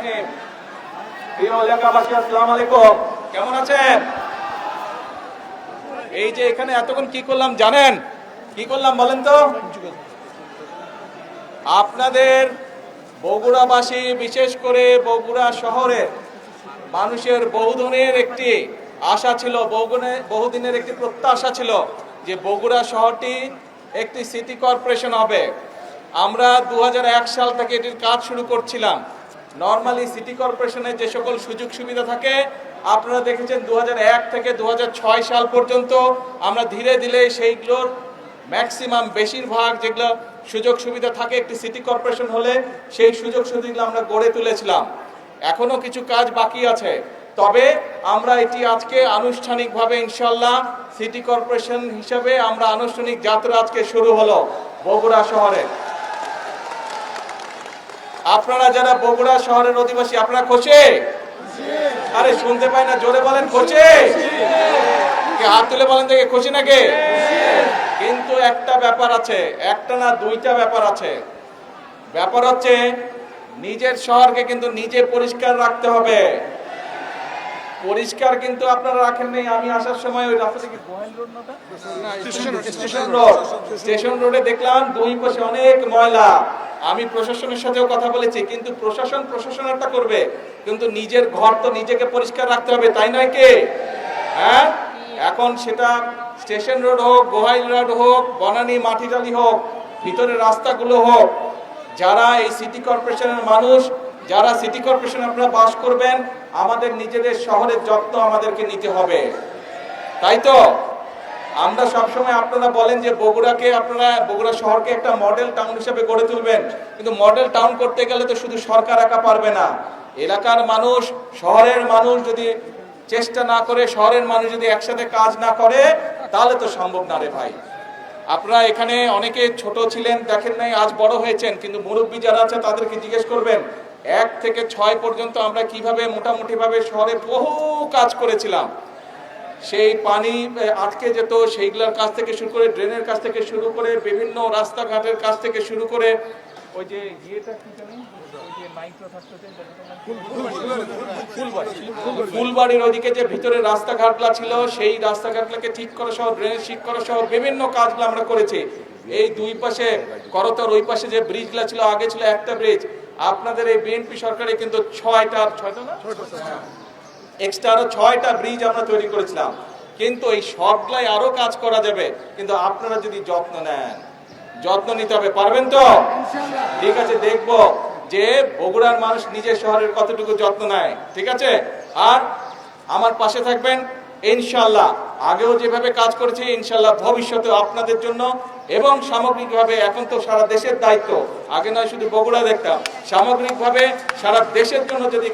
রাহিম। প্রিয় এলাকাবাসী, আসসালামু আলাইকুম। কেমন আছেন? এই যে এখানে এতক্ষণ কি করলাম জানেন? কি করলাম বলেন তো? আপনাদের বগুড়াবাসী, বিশেষ করে বগুড়া শহরের মানুষের বহুদিনের একটি আশা ছিল, বহুদিনের একটি প্রত্যাশা ছিল যে বগুড়া শহরটি একটি সিটি কর্পোরেশন হবে। আমরা 2001 সাল থেকে এটির কাজ শুরু করছিলাম। নর্মালি সিটি কর্পোরেশনের যে সকল সুযোগ সুবিধা থাকে আপনারা দেখেছেন 2001 থেকে 2006 সাল পর্যন্ত আমরা ধীরে ধীরে সেইগুলোর ম্যাক্সিমাম, বেশিরভাগ যেগুলো সুযোগ সুবিধা থাকে একটি সিটি কর্পোরেশন হলে সেই সুযোগ সুবিধাগুলো আমরা গড়ে তুলেছিলাম। এখনো কিছু কাজ বাকি আছে, তবে আমরা এটি আজকে আনুষ্ঠানিকভাবে ইনশাল্লাহ সিটি কর্পোরেশন হিসাবে আমরা আনুষ্ঠানিক যাত্রা আজকে শুরু হলো বগুড়া শহরে। আপনারা যারা বগুড়া শহরের অধিবাসী, আপনারা খুশি? আরে শুনতে পাই না, জোরে বলেন খুশি। হাত তুলে বলেন দেখে খুশি নাকি? কিন্তু একটা ব্যাপার আছে, একটা না দুইটা ব্যাপার আছে। ব্যাপার হচ্ছে নিজের শহরকে কিন্তু নিজে পরিষ্কার রাখতে হবে। পরিষ্কার কিন্তু আপনারা রাখেন নাই। আমি আসার সময় ওই রাস্তা থেকে স্টেশন রোডে দেখলাম দুই পাশে অনেক ময়লা। আমি প্রশাসনের সাথেও কথা বলেছি, কিন্তু প্রশাসনেরটা করবে, কিন্তু নিজের ঘর তো নিজেকে পরিষ্কার রাখতে হবে, তাই নয় কি? হ্যাঁ, এখন সেটা স্টেশন রোড হোক, গোহাইল রোড হোক, বনানী মাটিডালি হোক, ভিতরের রাস্তাগুলো হোক, যারা এই সিটি কর্পোরেশনের মানুষ, যারা সিটি কর্পোরেশনে আপনারা বাস করবেন, আমাদের নিজেদের শহরের যত্ন আমাদেরকে নিতে হবে, তাই তো? আমরা সবসময়, আপনারা বলেন যে বগুড়াকে, আপনারা বগুড়া শহরকে একটা মডেল টাউন হিসেবে গড়ে তুলবেন, কিন্তু মডেল টাউন করতে গেলে তো শুধু সরকার একা পারবে না। এলাকার মানুষ, শহরের মানুষ যদি চেষ্টা না করে, শহরের মানুষ যদি একসাথে কাজ না করে, তাহলে তো সম্ভব না রে ভাই। আপনারা এখানে অনেকে ছোট ছিলেন, দেখেন নাই, আজ বড় হয়েছেন, কিন্তু মুরব্বী যারা আছে তাদেরকে জিজ্ঞেস করবেন 1 থেকে 6 পর্যন্ত আমরা কিভাবে মোটামুটি ভাবে শহরে বহু কাজ করেছিলাম। সেই পানি আটকে যেত, সেইগুলোর কাছ থেকে শুরু করে, ড্রেনের কাছ থেকে শুরু করে, বিভিন্ন রাস্তাঘাটের কাছ থেকে শুরু করে, ওই যে ইয়েটা কি জানি, ফুলবাড়ির ওইদিকে যে ভিতরে রাস্তাঘাটগুলো ছিল, সেই রাস্তাঘাটগুলোকে ঠিক করা সহ, ড্রেনেজ ঠিক করা সহ বিভিন্ন কাজগুলো আমরা করেছি। এই দুই পাশে করতর, ওই পাশে যে ব্রিজগুলো ছিল, আগে ছিল একটা ব্রিজ, আপনাদের এই বিএনপি সরকারে কিন্তু 6টা না এক্সট্রা আরো 6টা ব্রিজ আমরা তৈরি করেছিলাম। কিন্তু এই সবগুলাই আরো কাজ করা যাবে, কিন্তু আপনারা যদি যত্ন নেন, যত্ন নিতে হবে, পারবেন তো? ঠিক আছে, দেখবো যে বগুড়ার মানুষ নিজের শহরের কতটুকু যত্ন নেয়, ঠিক আছে? আর আমার পাশে থাকবেন ইনশাল্লাহ। আগেও যেভাবে কাজ করেছি, ইনশাল্লাহ ভবিষ্যতে আপনাদের জন্য এবং সামগ্রিকভাবে, এখন তো সারা দেশের দায়িত্ব, আগে নয় শুধু বগুড়া দেখতাম, সামগ্রিকভাবে সারা দেশের জন্য যদি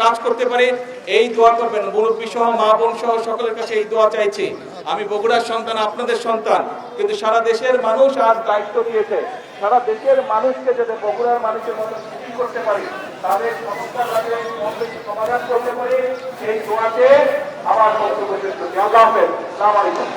কাজ করতে পারি, এই দোয়া করবেন। মুরব্বী সহ, মা বোন সহ সকলের কাছে এই দোয়া চাইছি। আমি বগুড়ার সন্তান, আপনাদের সন্তান, কিন্তু সারা দেশের মানুষ আজ দায়িত্ব দিয়েছে। সারা দেশের মানুষকে যাতে বগুড়ার মানুষের মতো খুশি করতে পারি, তাদের সমস্যার সমাধান করতে পারি, সেই দোয়াকে আমার বক্তব্য শেষ করছি। আল্লাহ হাফেজ, আসসালামু আলাইকুম।